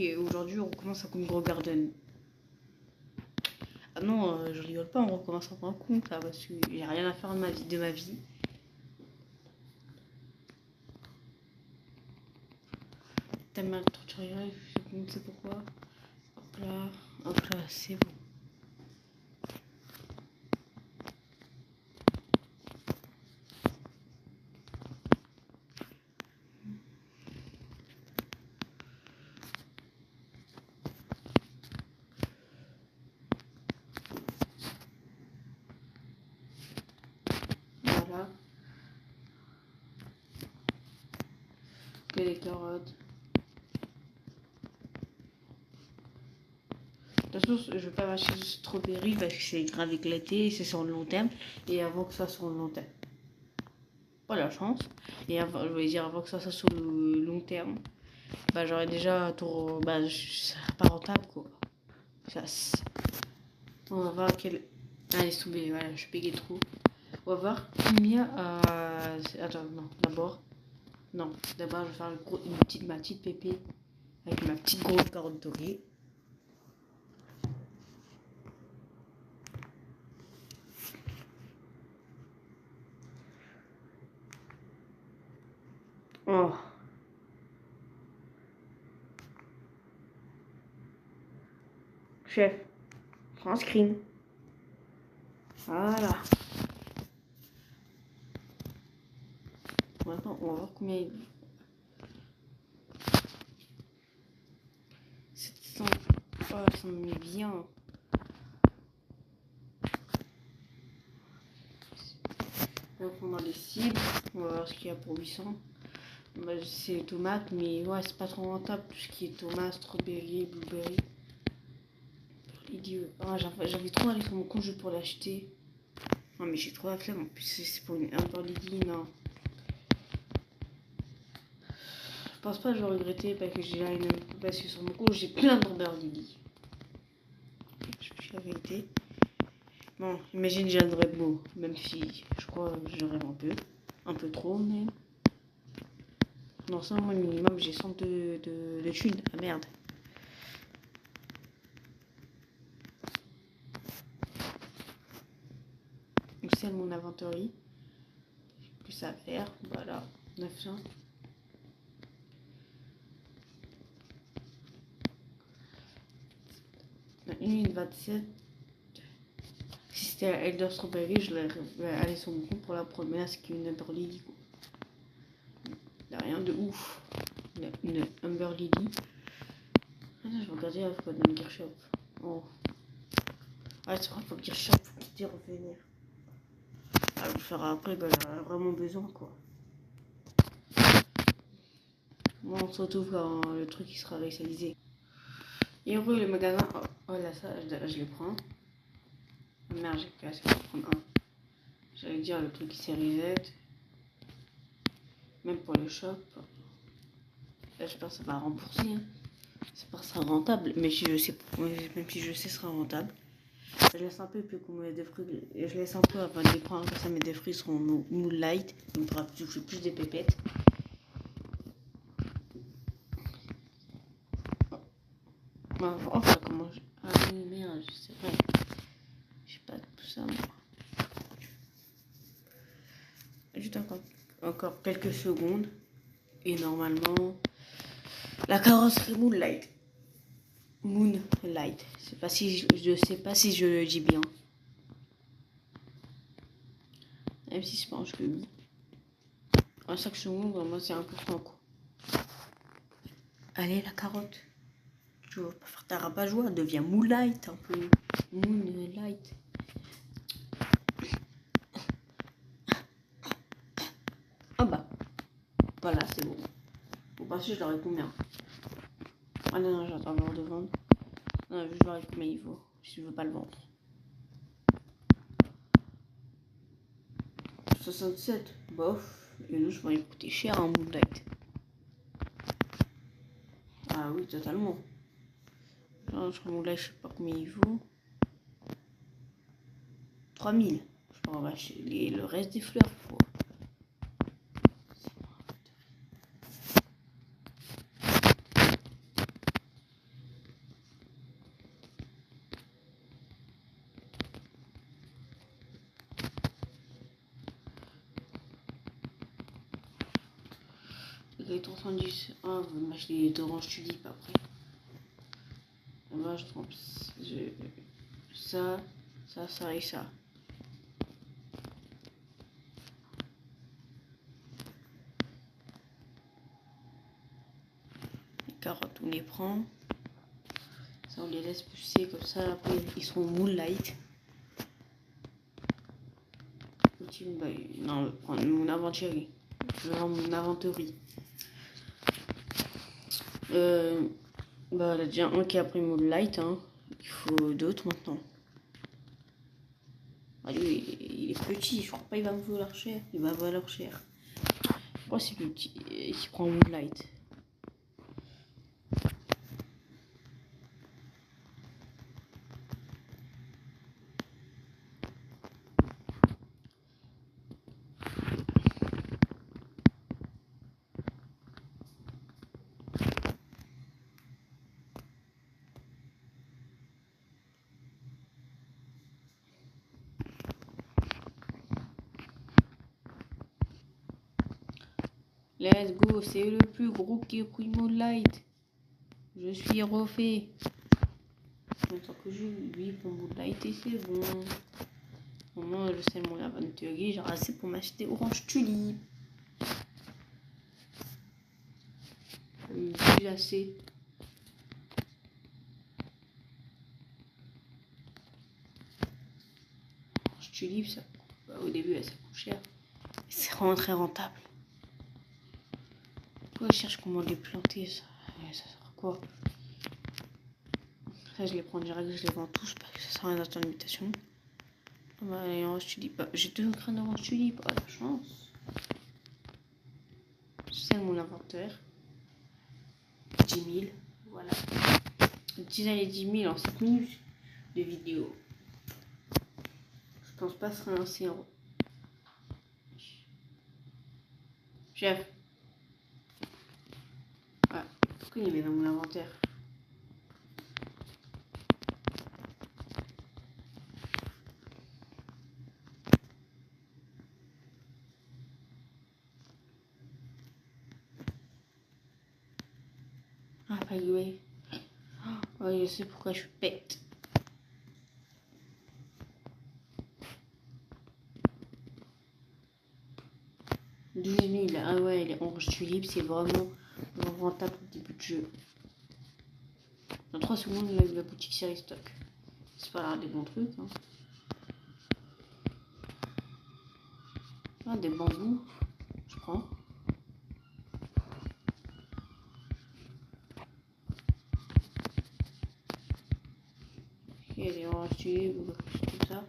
oui, et aujourd'hui on recommence un compte Garden. Ah non, je rigole pas, on recommence un compte là, parce que j'ai rien à faire de ma vie. T'as mal torturé, je ne sais pourquoi. Hop là, c'est bon. Voilà. Que les carottes. De toute façon, je vais pas m'acheter de strawberry parce que c'est grave éclaté et c'est sur le long terme. Et avant que ça soit sur le long terme. Pas la chance. Et avant, je voulais dire avant que ça soit sur le long terme. Bah j'aurais déjà tout. Bah ça sera pas rentable quoi. Ça, on va voir quel. Ah laisse tomber, voilà, je payais trop. On va voir combien. Attends, non, d'abord. Non, d'abord je vais faire ma petite pépé avec ma petite grosse carotte dorée. Oh. Chef, prends un screen. Voilà. Maintenant, on va voir combien il. 700. Oh, ça me met bien. On va prendre les cibles. On va voir ce qu'il y a pour 800. Bah, c'est les tomates, mais ouais, c'est pas trop rentable. Tout ce qui est tomates, strawberry, blueberry. Idiot. Ah, j'avais trop allé sur mon compte juste pour l'acheter. Non, mais j'ai trop la flemme. En plus, c'est pour un Amber Lily, non. Je pense pas que je vais regretter parce que parce que sur mon compte, j'ai plein d'Amber Lily. Je suis la vérité. Bon, imagine j'ai un vrai mot, même si je crois que je rêve un peu trop même. Non, ça, moi, minimum, j'ai 100 de thunes. Ah merde. Donc, c'est mon inventory. Plus à faire, voilà. 900. Une minute 27. Si c'était la Elder Strawberry, je vais aller sur mon compte pour la première, ce qui est une Amber Lily. Il n'y a rien de ouf. Une Amber Lily. Ah non, je vais regarder la fois dans le Gear Shop. Oh. Ah, c'est vrai, faut le Gear Shop, faut quitter, revenir. Ah, je le ferai après, bah, j'en ai vraiment besoin, quoi. Bon, on se retrouve quand le truc il sera réalisé. Et heureux le magasin. Oh là, ça, je le prends. Oh, merde, j'ai cassé pour prendre un. J'allais dire le truc qui s'est reset. Même pour le shop. Là, je pense que ça va rembourser. Hein. C'est pas sera rentable, mais si je sais, même si je sais, ce sera rentable. Je laisse un peu, puis qu'on met des fruits. Et je laisse un peu avant de les prendre, comme ça, mes des fruits seront moonlight. Donc, on pourra toucher plus des pépettes. Enfin, comment je. Ah oui, merde, c'est vrai. J'ai pas tout ça, moi. Juste encore quelques secondes. Et normalement, la carrosserie Moonlight. Moonlight. Je sais pas si je le dis bien. Même si je pense que oui. En 5 secondes, vraiment, c'est important, quoi. Allez, la carotte. Tu vas pas faire ta rabat-joie. Deviens Moonlight un peu. Moonlight. Ah bah. Voilà, c'est bon. Pour passer, je l'aurais combien? Ah non, j'attends encore de vendre. Non, je l'aurais combien il vaut. Si je veux pas le vendre. 67. Bof. Et nous, je vais lui coûter cher un Moonlight. Ah oui, totalement. Non, je Moonlight, je sais pas combien il vaut. 3000. Je peux en acheter le reste des fleurs. Faut. les 310. Ah, vous m'achetez d'orange tulipe après. Là, je trompe ça, ça et ça. Les carottes, on les prend. Ça, on les laisse pousser comme ça. Après, ils seront moonlight. Non, je vais prendre mon aventurie. Je vais prendre mon aventurie. Bah, il y a déjà un qui a pris moonlight. Hein. Il faut d'autres maintenant. Ah, lui, il est petit. Je crois pas qu'il va me valoir cher. Il va valoir cher. Je crois que c'est plus petit qui prend moonlight. Let's go, c'est le plus gros qui a pris moonlight. Je suis refait. Tant que lui pour moonlight et c'est bon. Au moins, je sais mon aventurier, j'ai assez pour m'acheter orange tulipe. Plus assez. Orange tulipe, ça, bah, au début, ça coûte cher. C'est vraiment très rentable. Pourquoi je cherche comment les planter, ça sert à quoi? Ça, je les prends direct, je les vends tous parce que ça sert à rien d'attendre l'imitation. Bah, les orange tulipe, j'ai 2 grains d'orange tulipe, oh la chance. C'est mon inventaire. 10 000, voilà. Disons les 10 000 en 7 minutes de vidéo. Je pense pas que ce sera un zéro. Chef. Ah, pourquoi il met dans mon inventaire? Ah, pas joué. Oh, je sais pourquoi je pète. Ah ouais, les oranges tulipes, c'est vraiment rentable au début de jeu. Dans 3 secondes, la boutique c'est stock. C'est pas là des bons trucs. Hein. Ah, des bambous, je prends. Il y a des oranges tulipes ou tout ça. De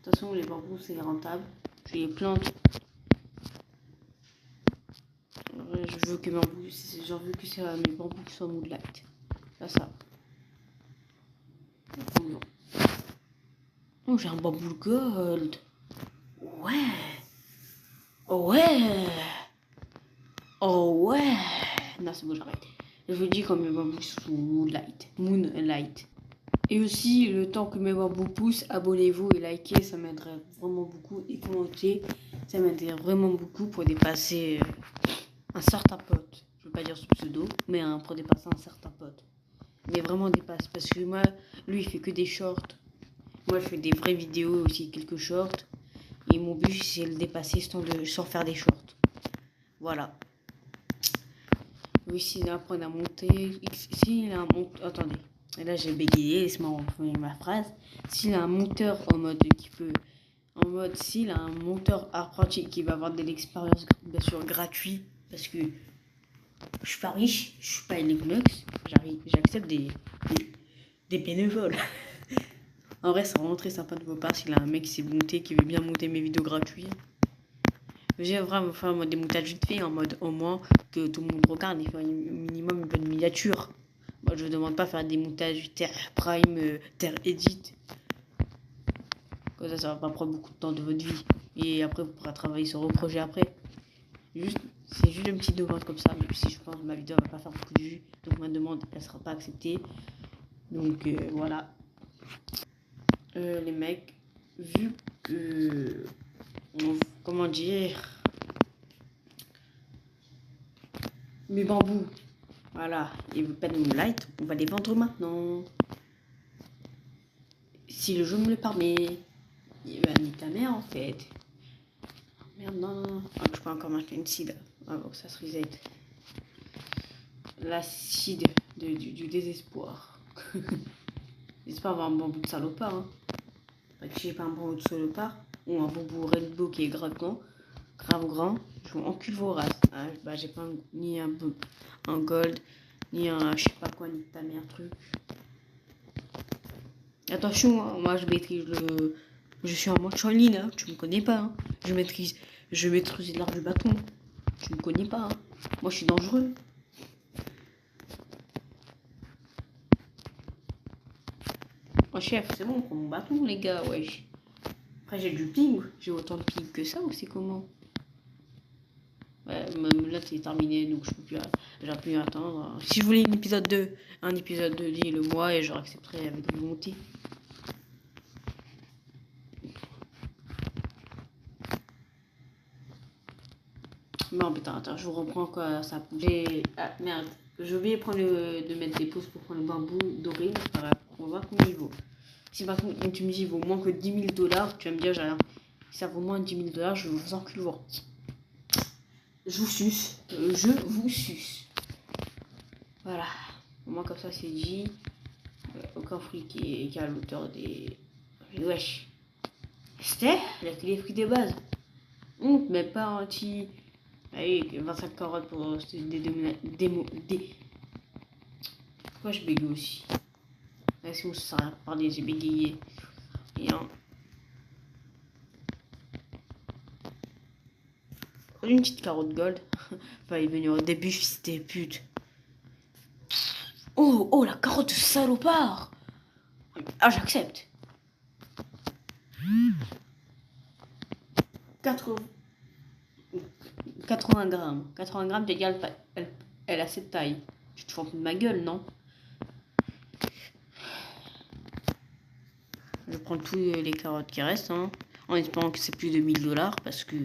toute façon, les bambous c'est rentable. Je les plante. Je veux que mes bambous, mes bambous qui soient moonlight. Là, ça. Oh, j'ai un bambou gold. Ouais. Ouais. Oh ouais. Non, c'est bon, j'arrête. Je vous dis quand mes bambous sont moonlight. Et aussi, le temps que mes bambous poussent, abonnez-vous et likez, ça m'aiderait vraiment beaucoup. Et commentez, ça m'aiderait vraiment beaucoup pour dépasser un certain pote. Je veux pas dire ce pseudo, mais pour dépasser un certain pote. Mais vraiment dépasse, parce que moi, lui, il fait que des shorts. Moi, je fais des vraies vidéos aussi, quelques shorts. Et mon but, c'est de le dépasser sans faire des shorts. Voilà. Oui, s'il apprend à monter. S'il a un monteur. Attendez. Et là, j'ai bégayé, laisse-moi reprendre ma phrase. S'il a un monteur en mode qui peut. En mode, s'il a un monteur apprenti qui va avoir de l'expérience, bien sûr, gratuit. Parce que je suis pas riche, je suis pas Elecnox. J'accepte des bénévoles. En vrai, c'est vraiment très sympa de vos part s'il a un mec qui sait monter, qui veut bien monter mes vidéos gratuites. J'ai vraiment fait un mode des montages vite fait, en mode au moins que tout le monde regarde et faire un minimum une bonne miniature. Moi, je ne demande pas faire des montages Terre Prime, Terre Edit. Comme ça va pas prendre beaucoup de temps de votre vie. Et après, vous pourrez travailler sur vos projets après. C'est juste une petite demande comme ça, même si je pense que ma vidéo va pas faire beaucoup de vues. Donc ma demande, elle sera pas acceptée. Donc voilà. Les mecs, vu que... comment dire, mes bambous, voilà, et Panama Light, on va les vendre maintenant. Si le jeu me le permet. Il va niquer ta mère en fait. Merde, non. Ah, je peux encore m'acheter une seed avant que ça se reset. La seed du désespoir. J'espère avoir un bambou de salopard. Hein. Si j'ai pas un bambou de salopard ou un bambou rainbow qui est grave grand, je vous encule vos races. Ah, bah, j'ai pas ni un gold, ni un je sais pas quoi, ni ta mère truc. Attention, hein, moi je maîtrise le. Je suis en match en ligne, hein, tu me connais pas. Hein. Je maîtrise l'art du bâton. Tu me connais pas. Hein. Moi je suis dangereux. Oh chef, c'est bon, prends mon bâton les gars, wesh. Après j'ai du ping, j'ai autant de ping que ça ou c'est comment? Ouais, même là c'est terminé donc je peux plus, j'ai pu attendre. Si je voulais un épisode 2, dis-le-moi et je accepterai avec volonté. Non putain, attends, je vous reprends quoi ça. Ah merde, je vais prendre de mettre des pauses pour prendre le bambou doré, on va voir combien il vaut. Si par contre tu me dis il vaut moins que 10 000 $, tu vas me dire si ça vaut moins de 10 000 $, je vous encule voir. Je vous suce. Je vous suce. Voilà. Au moins comme ça c'est dit. Aucun fruit qui est à l'auteur des. Wesh. C'était les fruits de base. Mais pas un petit. Allez, 25 carottes pour des. Pourquoi je bégaye aussi? Est-ce que ça sert à parler, j'ai bégayé. Et une petite carotte gold. Va y venir au début, fils de pute. Oh, la carotte de salopard. Ah, j'accepte. 80 grammes. 80 grammes d'égale, elle a cette taille. Tu te fous de ma gueule, non? Je prends tous les carottes qui restent, hein, en espérant que c'est plus de 1000 $, parce que...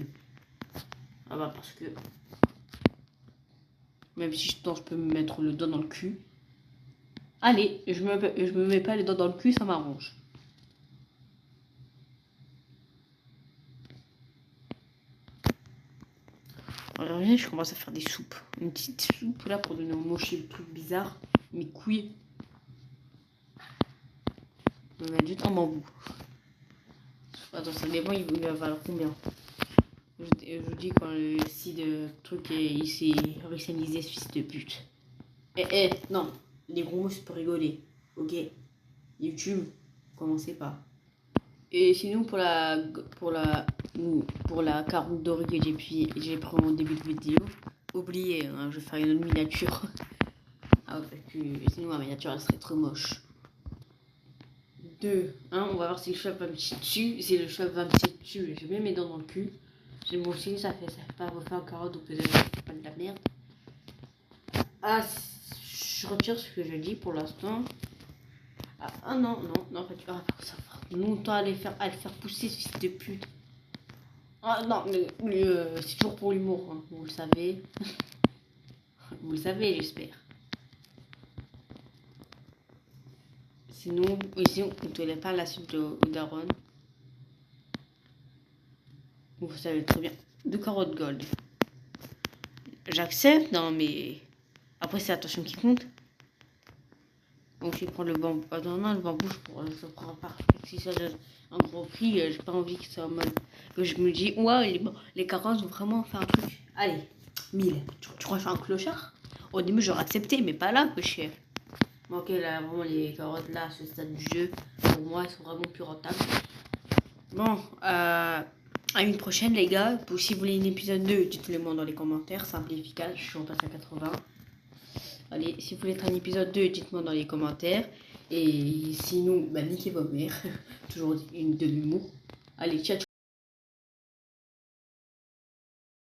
Ah bah parce que... Même si je peux me mettre le doigt dans le cul. Allez, je me mets pas les doigts dans le cul, ça m'arrange. Alors je commence à faire des soupes. Une petite soupe là pour donner au mochi le truc bizarre. Mes couilles. Je vais mettre juste un bambou. Attends, ça dépend, il va valoir combien. Je vous dis quand le site truc il s'est réalisé ce fils de pute. Non, les gros mots c'est pour rigoler. Ok. YouTube, commencez pas. Et sinon pour la carotte dorée que j'ai pris en début de vidéo, oubliez, hein, je vais faire une autre miniature. Ah, parce que sinon la miniature elle serait trop moche. 2, 1, on va voir si le chef va me tirer dessus. Si le chef va me tirer dessus, je mets mes dents dans le cul. J'ai mon signe, ça fait pas refaire en carotte, donc peut-être c'est pas de la merde. Ah, je retire ce que je dis pour l'instant. Ah non, en fait, ça fera longtemps à le faire pousser ce fils de pute. Ah non, mais c'est toujours pour l'humour, hein, vous le savez. Vous le savez, j'espère. Sinon, ici, on ne te laisse pas la suite au daron. Vous savez très bien. 2 carottes gold. J'accepte, non, mais après, c'est l'attention qui compte. Donc, je vais prendre le bambou. Attends, non, le bambou, je prends pas. Si ça donne un gros prix, j'ai pas envie que ça soit mal. Que je me dis, ouais, les carottes vont vraiment faire un truc. Allez, 1000. Tu crois que je suis un clochard? Au début, j'aurais accepté, mais pas là, que chef. Ok, là, vraiment, les carottes, là, à ce stade du jeu, pour moi, elles sont vraiment plus rentables. Bon, à une prochaine, les gars. Si vous voulez un épisode 2, dites-le moi dans les commentaires. Simple et efficace, je suis en passe à 80. Allez, si vous voulez un épisode 2, dites-moi dans les commentaires. Et sinon, bah, niquez vos mères. Toujours une de l'humour. Allez, ciao, ciao.